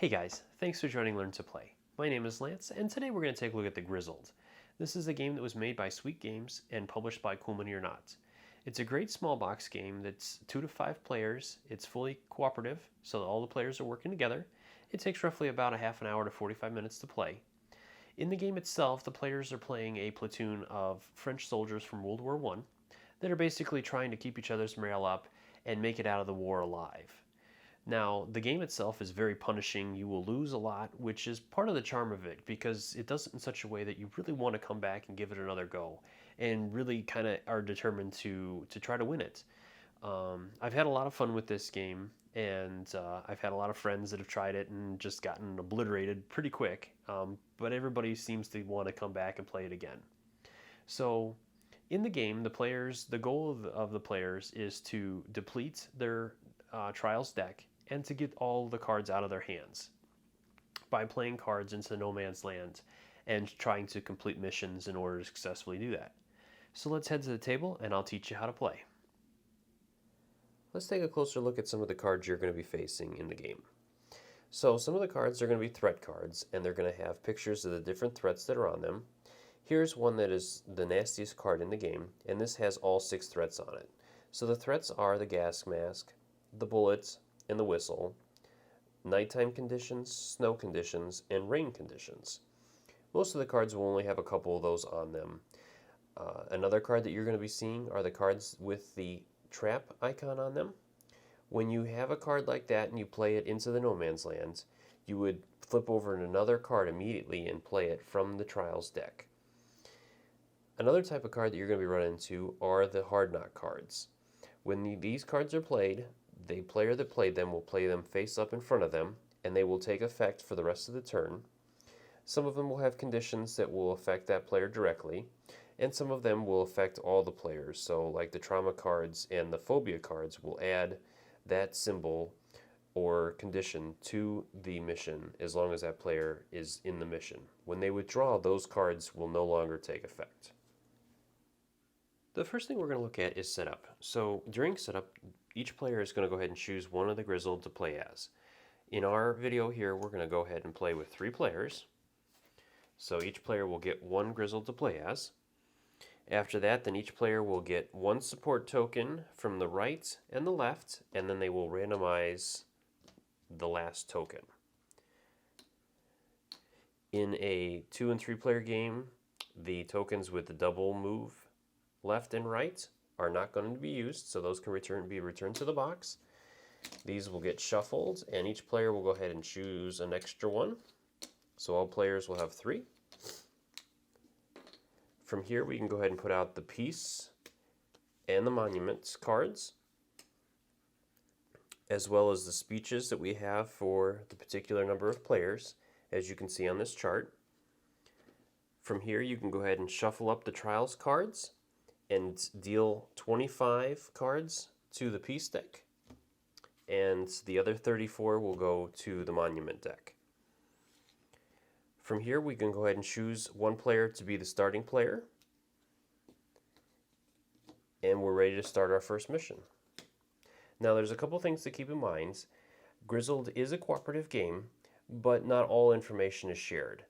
Hey guys, thanks for joining Learn to Play. My name is Lance, and today we're going to take a look at the Grizzled. This is a game that was made by Sweet Games and published by Cool Money or Not. It's a great small box game that's 2 to 5 players. It's fully cooperative, so all the players are working together. It takes roughly about a half an hour to 45 minutes to play. In the game itself, the players are playing a platoon of French soldiers from World War I that are basically trying to keep each other's morale up and make it out of the war alive. Now, the game itself is very punishing. You will lose a lot, which is part of the charm of it because it does it in such a way that you really want to come back and give it another go and really kind of are determined to try to win it. I've had a lot of fun with this game, and I've had a lot of friends that have tried it and just gotten obliterated pretty quick, but everybody seems to want to come back and play it again. So, in the game, the goal of the players is to deplete their Trials deck and to get all the cards out of their hands by playing cards into no man's land and trying to complete missions in order to successfully do that. So let's head to the table and I'll teach you how to play. Let's take a closer look at some of the cards you're going to be facing in the game. So some of the cards are going to be threat cards, and they're going to have pictures of the different threats that are on them. Here's one that is the nastiest card in the game, and this has all 6 threats on it. So the threats are the gas mask, the bullets, and the whistle, nighttime conditions, snow conditions, and rain conditions. Most of the cards will only have a couple of those on them. Another card that you're going to be seeing are the cards with the trap icon on them. When you have a card like that and you play it into the no man's land, you would flip over another card immediately and play it from the Trials deck. Another type of card that you're going to be running into are the hard knock cards. When these cards are played, the player that played them will play them face up in front of them, and they will take effect for the rest of the turn. Some of them will have conditions that will affect that player directly, and some of them will affect all the players. So like the trauma cards and the phobia cards will add that symbol or condition to the mission as long as that player is in the mission. When they withdraw, those cards will no longer take effect. The first thing we're going to look at is setup. So during setup, each player is going to go ahead and choose one of the Grizzled to play as. In our video here, we're going to go ahead and play with 3 players. So each player will get 1 Grizzled to play as. After that, then each player will get 1 support token from the right and the left, and then they will randomize the last token. In a 2 and 3 player game, the tokens with the double move left and right are not going to be used, so those can be returned to the box. These will get shuffled, and each player will go ahead and choose an extra one. So all players will have 3. From here, we can go ahead and put out the peace and the monuments cards, as well as the speeches that we have for the particular number of players, as you can see on this chart. From here, you can go ahead and shuffle up the Trials cards and deal 25 cards to the peace deck, and the other 34 will go to the monument deck. From here, we can go ahead and choose one player to be the starting player, and we're ready to start our first mission. Now, there's a couple things to keep in mind. Grizzled is a cooperative game, but not all information is shared.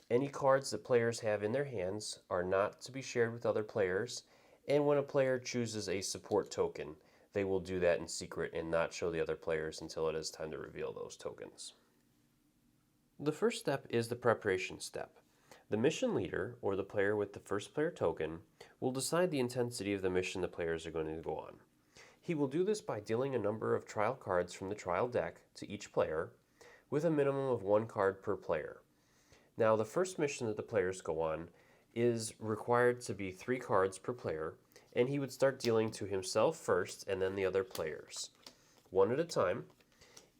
Any cards that players have in their hands are not to be shared with other players, and when a player chooses a support token, they will do that in secret and not show the other players until it is time to reveal those tokens. The first step is the preparation step. The mission leader, or the player with the first player token, will decide the intensity of the mission the players are going to go on. He will do this by dealing a number of trial cards from the trial deck to each player, with a minimum of 1 card per player. Now, the first mission that the players go on is required to be 3 cards per player, and he would start dealing to himself first and then the other players, one at a time.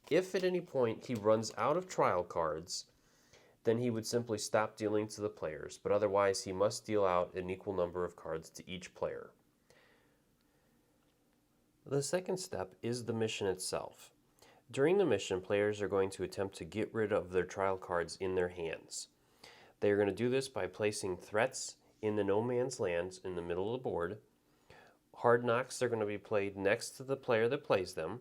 If at any point he runs out of trial cards, then he would simply stop dealing to the players, but otherwise he must deal out an equal number of cards to each player. The second step is the mission itself. During the mission, players are going to attempt to get rid of their trial cards in their hands. They are going to do this by placing threats in the no man's land in the middle of the board. Hard knocks are going to be played next to the player that plays them,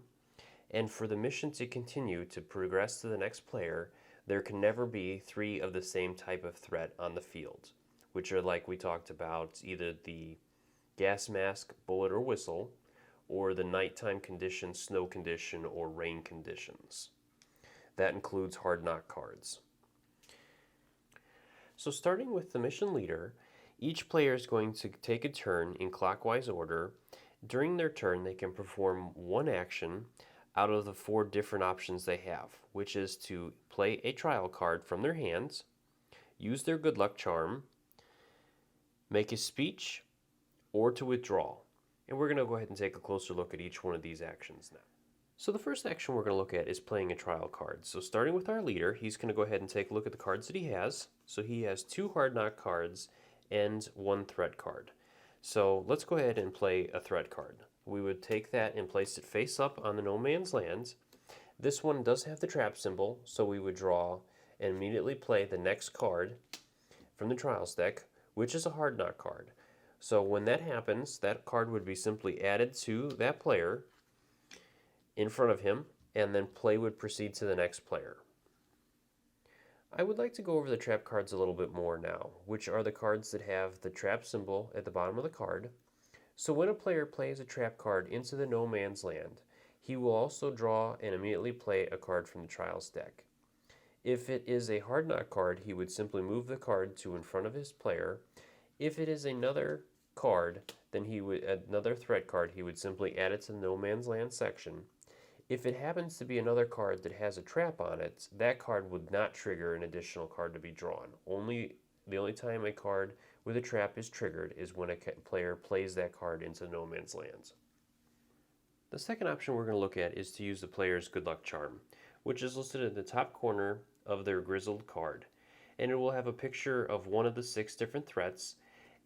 And for the mission to continue to progress to the next player, there can never be 3 of the same type of threat on the field, which are, like we talked about, either the gas mask, bullet, or whistle, or the nighttime condition, snow condition, or rain conditions. That includes hard knock cards. So starting with the mission leader, each player is going to take a turn in clockwise order. During their turn, they can perform one action out of the 4 different options they have, which is to play a trial card from their hands, use their good luck charm, make a speech, or to withdraw. And we're going to go ahead and take a closer look at each one of these actions now. So the first action we're going to look at is playing a trial card. So starting with our leader, he's going to go ahead and take a look at the cards that he has. So he has 2 hard knock cards and 1 threat card. So let's go ahead and play a threat card. We would take that and place it face up on the no man's land. This one does have the trap symbol, so we would draw and immediately play the next card from the trials deck, which is a hard knock card. So when that happens, that card would be simply added to that player in front of him, and then play would proceed to the next player. I would like to go over the trap cards a little bit more now, which are the cards that have the trap symbol at the bottom of the card. So when a player plays a trap card into the no man's land, he will also draw and immediately play a card from the trials deck. If it is a hard knock card, he would simply move the card to in front of his player. If it is another card, then another threat card, he would simply add it to the no man's land section. If it happens to be another card that has a trap on it, that card would not trigger an additional card to be drawn. The only time a card with a trap is triggered is when a player plays that card into no man's lands. The second option we're going to look at is to use the player's good luck charm, which is listed in the top corner of their Grizzled card. And it will have a picture of one of the 6 different threats,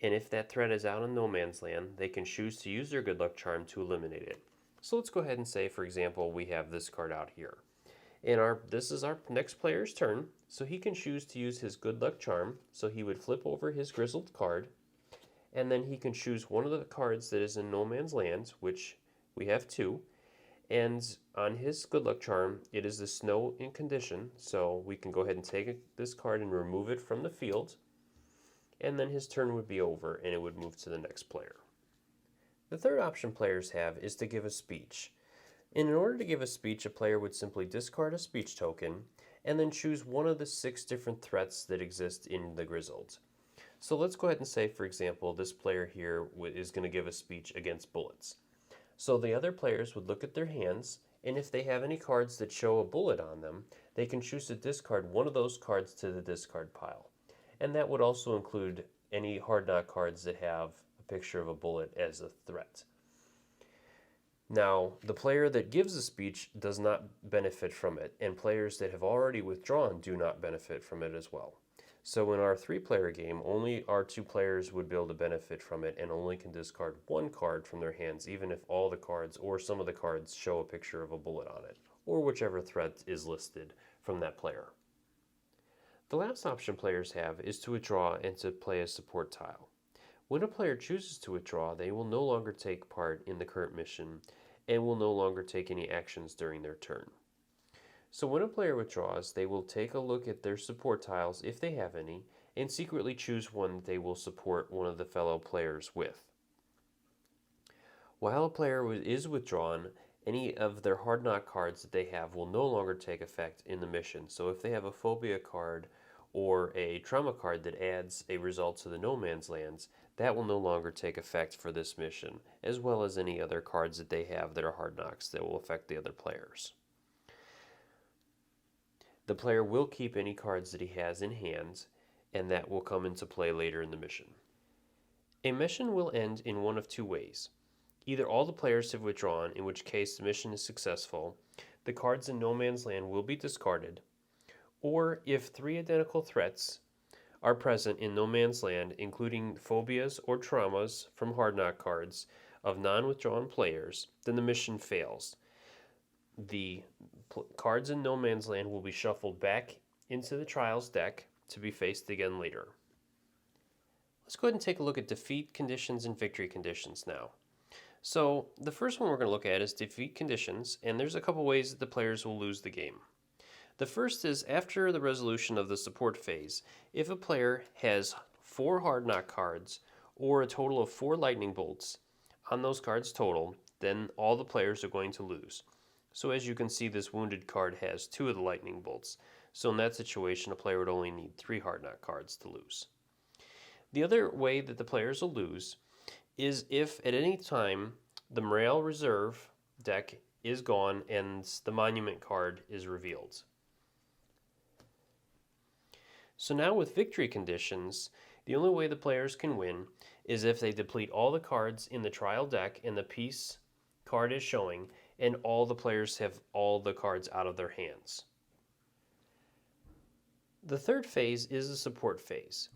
and if that threat is out on no man's land, they can choose to use their good luck charm to eliminate it. So let's go ahead and say, for example, we have this card out here. And this is our next player's turn, so he can choose to use his good luck charm. So he would flip over his Grizzled card, and then he can choose one of the cards that is in no man's land, which we have 2. And on his good luck charm, it is the snow in condition, so we can go ahead and take this card and remove it from the field, and then his turn would be over and it would move to the next player. The third option players have is to give a speech. And in order to give a speech, a player would simply discard a speech token and then choose one of the 6 different threats that exist in the Grizzled. So let's go ahead and say, for example, this player here is going to give a speech against bullets. So the other players would look at their hands, and if they have any cards that show a bullet on them, they can choose to discard one of those cards to the discard pile. And that would also include any hard knock cards that have a picture of a bullet as a threat. Now, the player that gives a speech does not benefit from it, and players that have already withdrawn do not benefit from it as well. So in our 3-player game, only our 2 players would be able to benefit from it and only can discard 1 card from their hands, even if all the cards or some of the cards show a picture of a bullet on it, or whichever threat is listed from that player. The last option players have is to withdraw and to play a support tile. When a player chooses to withdraw, they will no longer take part in the current mission and will no longer take any actions during their turn. So when a player withdraws, they will take a look at their support tiles, if they have any, and secretly choose one they will support one of the fellow players with. While a player is withdrawn, any of their hard knock cards that they have will no longer take effect in the mission. So if they have a phobia card or a trauma card that adds a result to the no man's lands, that will no longer take effect for this mission, as well as any other cards that they have that are hard knocks that will affect the other players. The player will keep any cards that he has in hand, and that will come into play later in the mission. A mission will end in one of 2 ways. Either all the players have withdrawn, in which case the mission is successful, the cards in no man's land will be discarded, or if 3 identical threats are present in no man's land, including phobias or traumas from hard knock cards of non-withdrawn players, then the mission fails. The cards in no man's land will be shuffled back into the trials deck to be faced again later. Let's go ahead and take a look at defeat conditions and victory conditions now. So the first one we're going to look at is defeat conditions, and there's a couple ways that the players will lose the game. The first is after the resolution of the support phase, if a player has 4 hard knock cards or a total of 4 lightning bolts on those cards total, then all the players are going to lose. So as you can see, this wounded card has 2 of the lightning bolts. So in that situation, a player would only need 3 hard knock cards to lose. The other way that the players will lose is if at any time the morale reserve deck is gone and the monument card is revealed. So now with victory conditions, the only way the players can win is if they deplete all the cards in the trial deck and the peace card is showing, and all the players have all the cards out of their hands. The third phase is the support phase.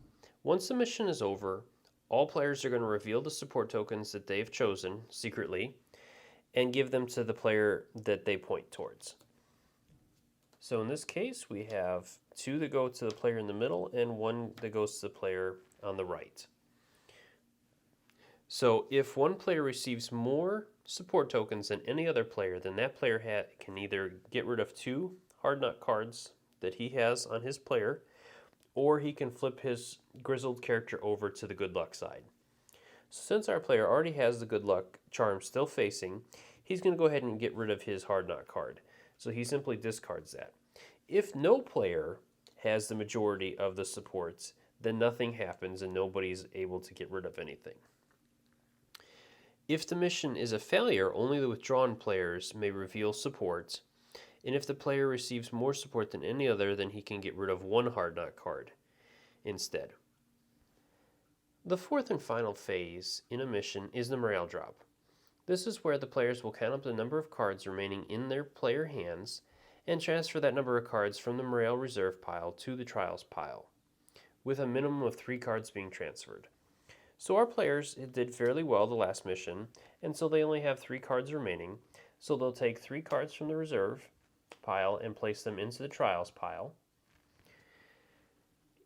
Once the mission is over, all players are going to reveal the support tokens that they've chosen secretly and give them to the player that they point towards. So in this case, we have 2 that go to the player in the middle and 1 that goes to the player on the right. So if one player receives more support tokens than any other player, then that player can either get rid of 2 hard nut cards that he has on his player, or he can flip his Grizzled character over to the good luck side. So since our player already has the good luck charm still facing, he's going to go ahead and get rid of his hard nut card. So he simply discards that. If no player has the majority of the supports, then nothing happens and nobody's able to get rid of anything. If the mission is a failure, only the withdrawn players may reveal support, and if the player receives more support than any other, then he can get rid of 1 hard nut card instead. The fourth and final phase in a mission is the morale drop. This is where the players will count up the number of cards remaining in their player hands and transfer that number of cards from the morale reserve pile to the trials pile, with a minimum of 3 cards being transferred. So our players did fairly well the last mission, and so they only have 3 cards remaining, so they'll take 3 cards from the reserve pile and place them into the trials pile.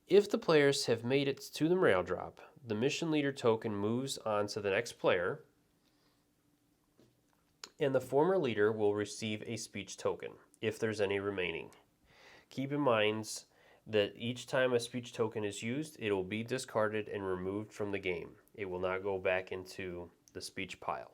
If the players have made it to the morale drop, the mission leader token moves on to the next player, and the former leader will receive a speech token, if there's any remaining. Keep in mind that each time a speech token is used, it will be discarded and removed from the game. It will not go back into the speech pile.